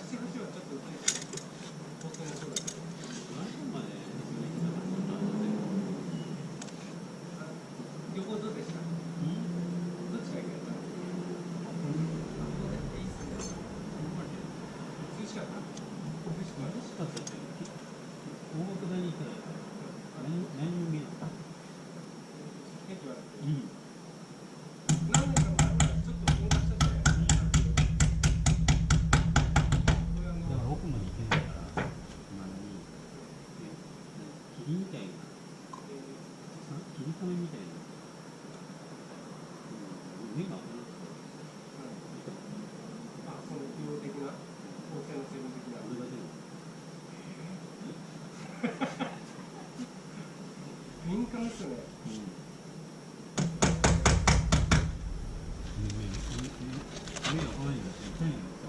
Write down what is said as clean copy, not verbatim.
七口はちょっと薄いです。当然そうだけど。旅行どうでした？どっちが行けたの？いいっすね。涼しかった？涼しかったって。大涌谷に行ったら何も見えなかった。天気悪くて。何年か前はちょっと噴火しちゃったね。だから奥まで行けないから、霧みたいな、霧雨みたいな。目が開かなくて。あ、その機能的な、放射能成分的な。これだけの。敏感ですよね。目が開かないんだって痛いの。